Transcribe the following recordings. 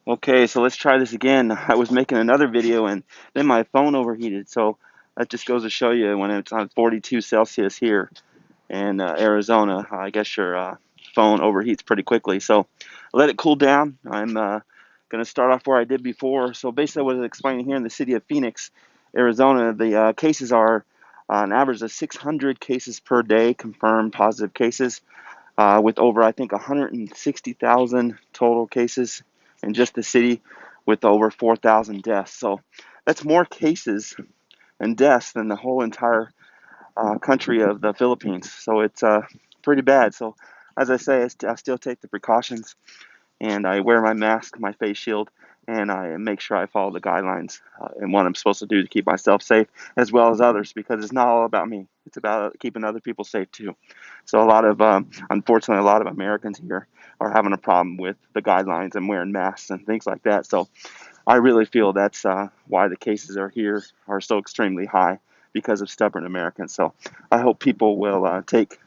Okay, so let's try this again. I was making another video and then my phone overheated. So that just goes to show you when it's on 42 Celsius here in Arizona, I guess your phone overheats pretty quickly. So let it cool down. I'm going to start off where I did before. So basically what I was explaining here in the city of Phoenix, Arizona, the cases are an average of 600 cases per day, confirmed positive cases, with over, I think, 160,000 total cases in just the city, with over 4,000 deaths. So that's more cases and deaths than the whole entire country of the Philippines. So it's pretty bad. So as I say, I still take the precautions, and I wear my mask, my face shield, and I make sure I follow the guidelines and what I'm supposed to do to keep myself safe as well as others, because it's not all about me. It's about keeping other people safe too. So unfortunately, a lot of Americans here are having a problem with the guidelines and wearing masks and things like that. So I really feel that's why the cases are so extremely high, because of stubborn Americans. So I hope people will take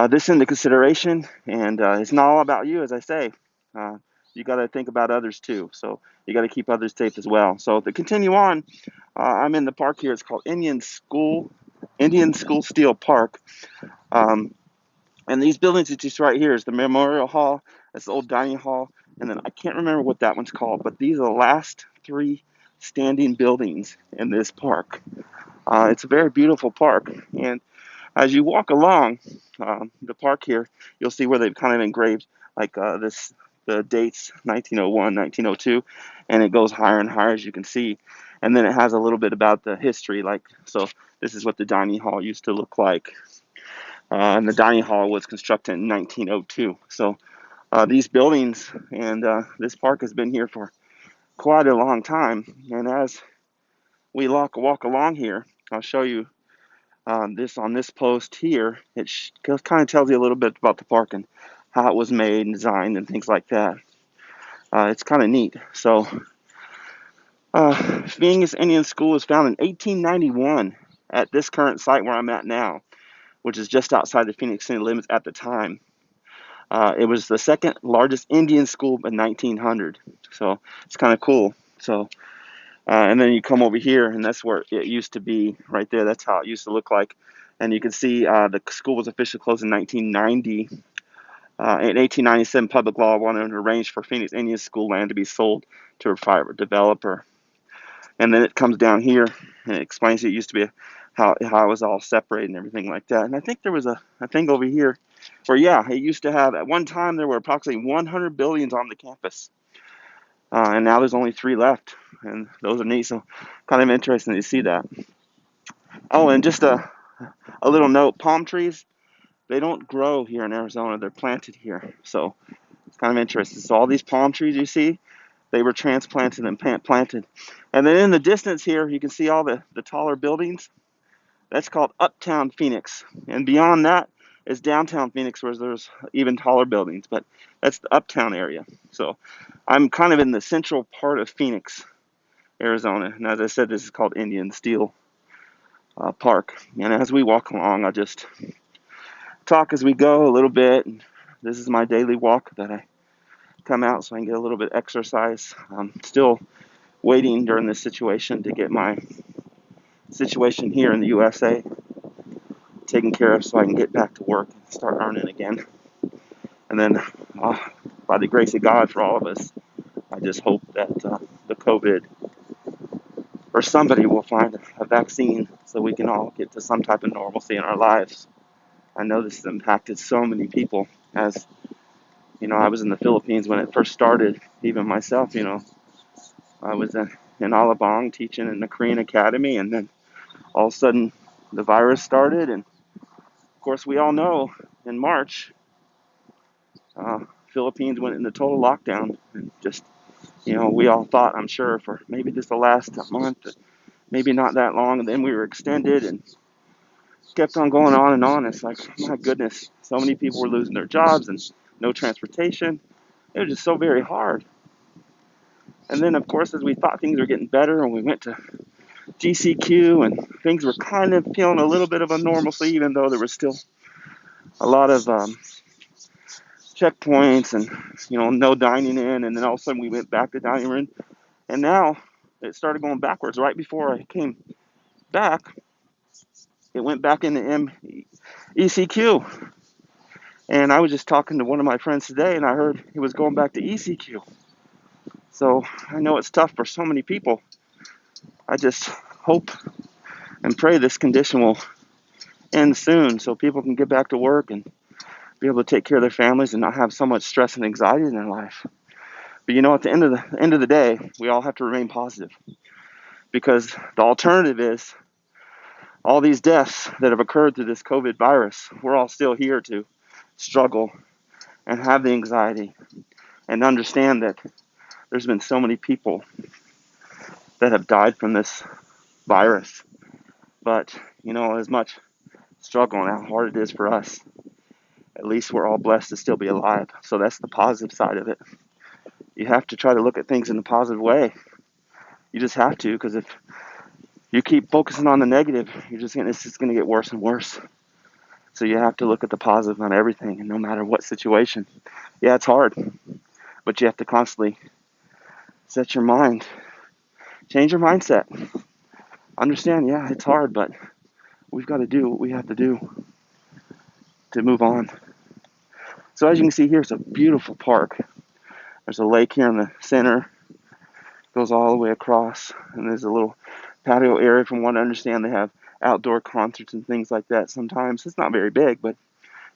this into consideration. And it's not all about you, as I say. Uh, you got to think about others too. So you got to keep others safe as well. So to continue on, I'm in the park here. It's called Indian School Steele Park. Um, and these buildings, it's just right here, is the Memorial Hall. That's the old dining hall. And then I can't remember what that one's called, but these are the last three standing buildings in this park. It's a very beautiful park. And as you walk along the park here, you'll see where they've kind of engraved like the dates 1901, 1902, and it goes higher and higher, as you can see. And then it has a little bit about the history, like, so this is what the dining hall used to look like. And the dining hall was constructed in 1902. So these buildings and this park has been here for quite a long time. And as we walk along here, I'll show you this on this post here. It kind of tells you a little bit about the park and how it was made and designed and things like that. It's kind of neat. So, Phoenix Indian School was founded in 1891 at this current site where I'm at now, which is just outside the Phoenix city limits at the time. It was the second largest Indian school in 1900. So it's kind of cool. So, and then you come over here, and that's where it used to be right there. That's how it used to look like. And you can see the school was officially closed in 1990. In 1897, public law wanted to arrange for Phoenix Indian School land to be sold to a private developer. And then it comes down here and it explains it used to be how it was all separated and everything like that. And I think there was a thing over here where, yeah, it used to have, at one time, there were approximately 100 buildings on the campus. And now there's only three left. And those are neat. So kind of interesting to see that. Oh, and just a little note, palm trees, they don't grow here in Arizona. They're planted here. So it's kind of interesting. So all these palm trees you see, they were transplanted and planted. And then in the distance here, you can see all the taller buildings. That's called Uptown Phoenix. And beyond that is downtown Phoenix, where there's even taller buildings. But that's the Uptown area. So I'm kind of in the central part of Phoenix, Arizona. And as I said, this is called Indian Steele Park. And as we walk along, I just talk as we go a little bit. And this is my daily walk that I come out so I can get a little bit of exercise. I'm still waiting during this situation to get my situation here in the USA taken care of so I can get back to work and start earning again. And then, by the grace of God for all of us, I just hope that the COVID or somebody will find a vaccine so we can all get to some type of normalcy in our lives. I know this has impacted so many people. As you know, I was in the Philippines when it first started. Even myself, I was in Alabang teaching in the Korean Academy, and then all of a sudden the virus started. And of course, we all know in March, Philippines went into total lockdown. And just, we all thought, I'm sure, for maybe just the last month, maybe not that long, and then we were extended and kept on going on and on. It's like, my goodness, so many people were losing their jobs and no transportation. It was just so very hard. And then, of course, as we thought things were getting better and we went to GCQ and things were kind of feeling a little bit of a normalcy, even though there was still a lot of checkpoints and, no dining in. And then all of a sudden we went back to dining room. And now it started going backwards. Right before I came back, it went back into ECQ. And I was just talking to one of my friends today, and I heard it was going back to ECQ. So I know it's tough for so many people. I just hope and pray this condition will end soon so people can get back to work and be able to take care of their families and not have so much stress and anxiety in their life. But at the end of the day, we all have to remain positive, because the alternative is all these deaths that have occurred through this COVID virus. We're all still here to struggle and have the anxiety and understand that there's been so many people that have died from this virus. But, as much struggle and how hard it is for us, at least we're all blessed to still be alive. So that's the positive side of it. You have to try to look at things in a positive way. You just have to, because if you keep focusing on the negative, it's just going to get worse and worse. So you have to look at the positive on everything, and no matter what situation. Yeah, it's hard, but you have to constantly set your mind, change your mindset. Understand, yeah, it's hard, but we've got to do what we have to do to move on. So as you can see here, it's a beautiful park. There's a lake here in the center, goes all the way across, and there's a little patio area. From what I understand, they have outdoor concerts and things like that sometimes. It's not very big, but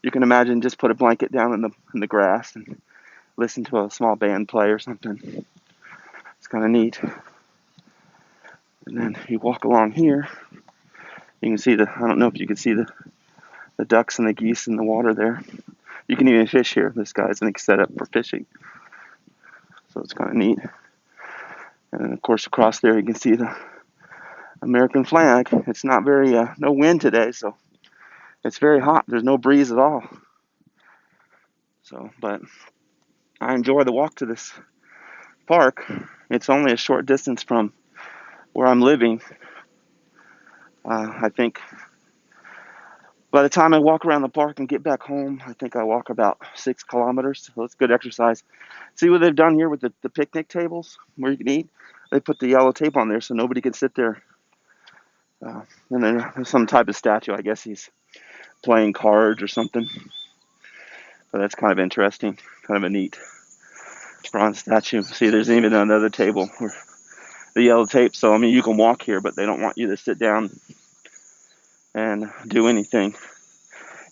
you can imagine just put a blanket down in the grass and listen to a small band play or something. It's kind of neat. And then you walk along here, you can see I don't know if you can see the ducks and the geese in the water there. You can even fish here. This guy's set up for fishing. So it's kind of neat. And then, of course, across there you can see the American flag. It's not very, no wind today, so it's very hot. There's no breeze at all. So, but I enjoy the walk to this park. It's only a short distance from where I'm living. I think by the time I walk around the park and get back home, I think I walk about 6 kilometers. So it's good exercise. See what they've done here with the picnic tables where you can eat? They put the yellow tape on there so nobody can sit there. And then there's some type of statue. I guess he's playing cards or something. But that's kind of interesting. Kind of a neat bronze statue. See, there's even another table where the yellow tape. So, you can walk here, but they don't want you to sit down and do anything.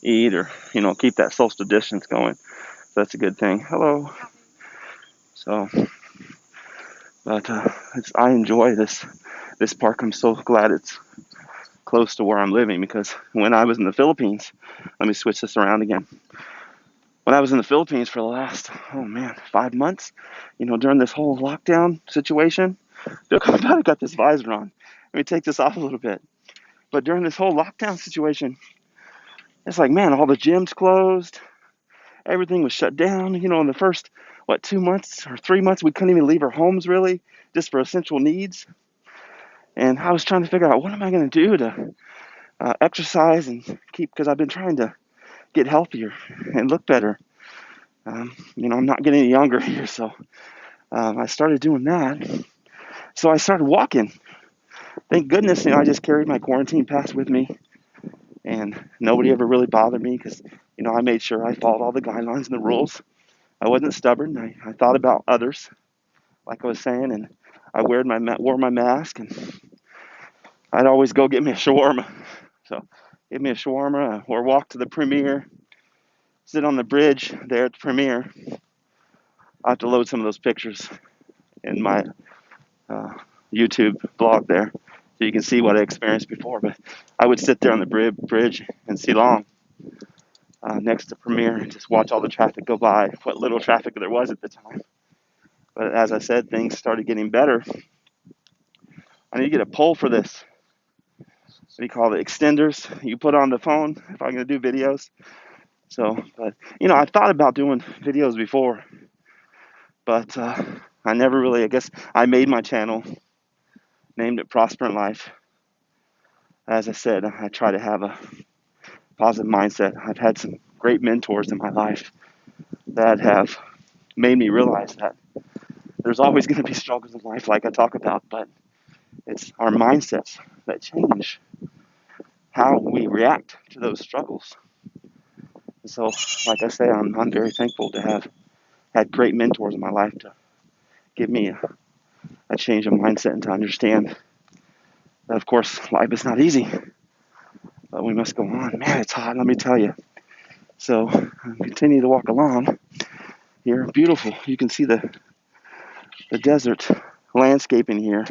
Eat or, keep that social distance going. So that's a good thing. Hello. So, but I enjoy this park. I'm so glad it's close to where I'm living, because when I was in the Philippines, let me switch this around again. When I was in the Philippines for the last, 5 months, during this whole lockdown situation, look, I'm glad I got this visor on. Let me take this off a little bit. But during this whole lockdown situation, it's like, man, all the gyms closed. Everything was shut down. In the first, 2 months or 3 months, we couldn't even leave our homes, really, just for essential needs. And I was trying to figure out, what am I going to do to exercise and because I've been trying to get healthier and look better. I'm not getting any younger here, so I started doing that. So I started walking. Thank goodness, I just carried my quarantine pass with me, and nobody ever really bothered me, because, I made sure I followed all the guidelines and the rules. I wasn't stubborn. I thought about others, like I was saying, and I wore my mask, and I'd always go get me a shawarma. So give me a shawarma or walk to the premiere, sit on the bridge there at the premiere. I'll have to load some of those pictures in my YouTube blog there, so you can see what I experienced before. But I would sit there on the bridge in Ceylon next to Premiere and just watch all the traffic go by, what little traffic there was at the time. But as I said, things started getting better. I need to get a pole for this. What do you call it? Extenders you put on the phone if I'm going to do videos. So, but I thought about doing videos before, but I never really, I guess I made my channel, named it Prosper in Life. As I said, I try to have a positive mindset. I've had some great mentors in my life, that have made me realize that there's always going to be struggles in life, like I talk about, but it's our mindsets that change how we react to those struggles. And so, like I say, I'm very thankful to have had great mentors in my life to give me a change of mindset and to understand that, of course, life is not easy, but we must go on. Man, it's hot, let me tell you. So, continue to walk along here. Beautiful. You can see the desert landscaping here,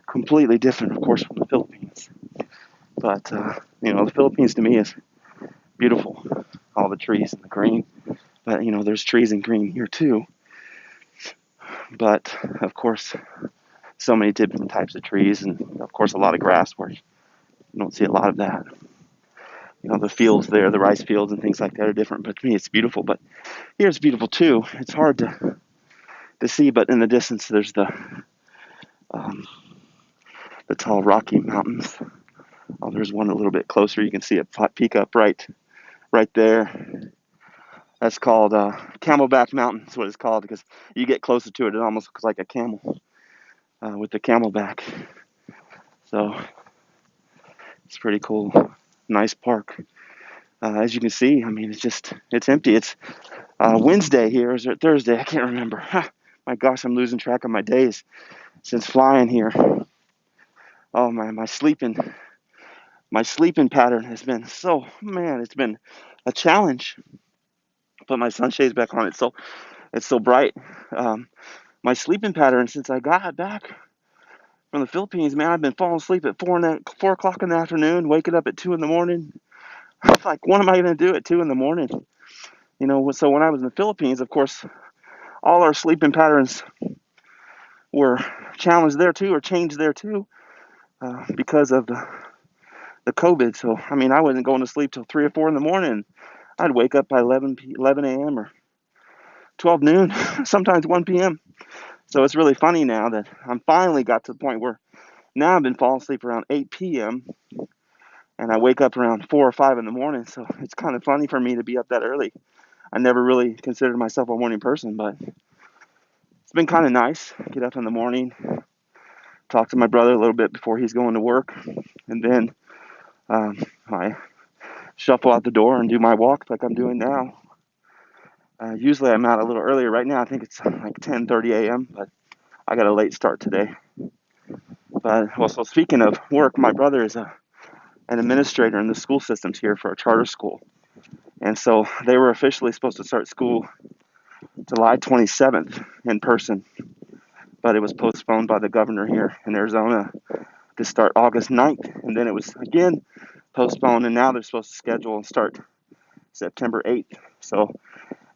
completely different, of course, from the Philippines. But, the Philippines to me is beautiful, all the trees and the green. But, there's trees and green here too. But, of course, so many different types of trees and, of course, a lot of grass where you don't see a lot of that. The fields there, the rice fields and things like that are different. But to me, it's beautiful. But here it's beautiful too. It's hard to see, but in the distance, there's the tall Rocky Mountains. Oh, there's one a little bit closer. You can see it peek up right there. That's called Camelback Mountain. That's what it's called because you get closer to it, it almost looks like a camel with the camelback. So it's pretty cool. Nice park. As you can see, I mean, it's empty. It's Wednesday here. Is it Thursday? I can't remember. My gosh, I'm losing track of my days since flying here. Oh, my sleeping pattern has been it's been a challenge. Put my sunshades back on. It's so bright. My sleeping pattern since I got back from the Philippines, man, I've been falling asleep at 4 o'clock in the afternoon, waking up at 2 in the morning. Like, what am I going to do at 2 in the morning? So when I was in the Philippines, of course, all our sleeping patterns were challenged there too, or changed there too, because of the COVID. So, I mean, I wasn't going to sleep till 3 or 4 in the morning. I'd wake up by 11 a.m. or 12 noon, sometimes 1 p.m. So it's really funny now that I'm finally got to the point where now I've been falling asleep around 8 p.m. and I wake up around 4 or 5 in the morning. So it's kind of funny for me to be up that early. I never really considered myself a morning person, but it's been kind of nice. Get up in the morning, talk to my brother a little bit before he's going to work, and then I shuffle out the door and do my walk like I'm doing now. Usually I'm out a little earlier. Right now I think it's like 10:30 a.m., but I got a late start today. But well, so speaking of work, my brother is an administrator in the school systems here for a charter school. And so they were officially supposed to start school July 27th in person, but it was postponed by the governor here in Arizona to start August 9th. And then it was again postponed, and now they're supposed to schedule and start September 8th. So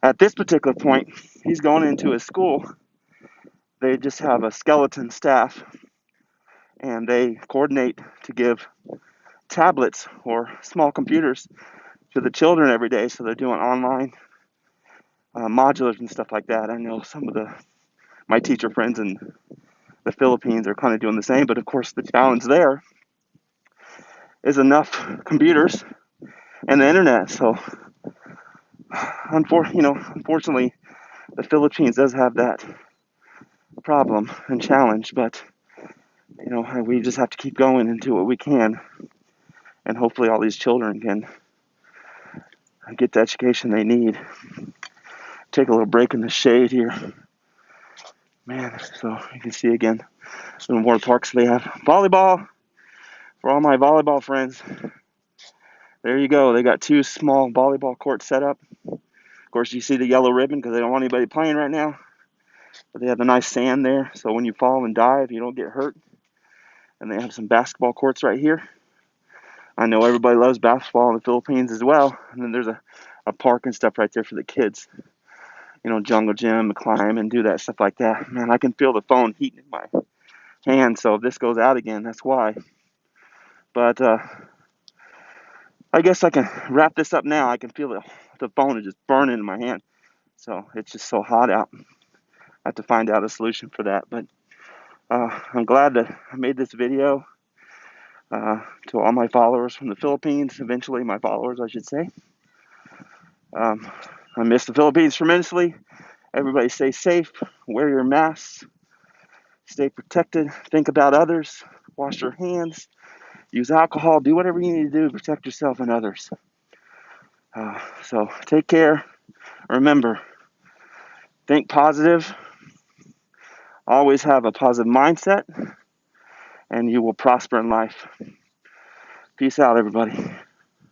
at this particular point, he's going into his school. They just have a skeleton staff, and they coordinate to give tablets or small computers to the children every day. So they're doing online modulars and stuff like that. I know some of my teacher friends in the Philippines are kind of doing the same, but of course the challenge there is enough computers and the internet. So unfortunately, the Philippines does have that problem and challenge, but we just have to keep going and do what we can, and hopefully all these children can get the education they need. Take a little break in the shade here, man. So you can see again some more parks. They have volleyball for all my volleyball friends. There you go. They got 2 small volleyball courts set up. Of course, you see the yellow ribbon because they don't want anybody playing right now. But they have the nice sand there, so when you fall and dive, you don't get hurt. And they have some basketball courts right here. I know everybody loves basketball in the Philippines as well. And then there's a park and stuff right there for the kids. Jungle gym, climb and do that stuff like that. Man, I can feel the phone heating in my hand, so if this goes out again, that's why. But I guess I can wrap this up now. I can feel the phone is just burning in my hand. So it's just so hot out. I have to find out a solution for that. But I'm glad that I made this video to all my followers from the Philippines. Eventually my followers, I should say. I miss the Philippines tremendously. Everybody stay safe, wear your masks, stay protected, think about others, wash your hands, use alcohol, do whatever you need to do to protect yourself and others. So take care. Remember, think positive, always have a positive mindset, and you will prosper in life. Peace out, everybody.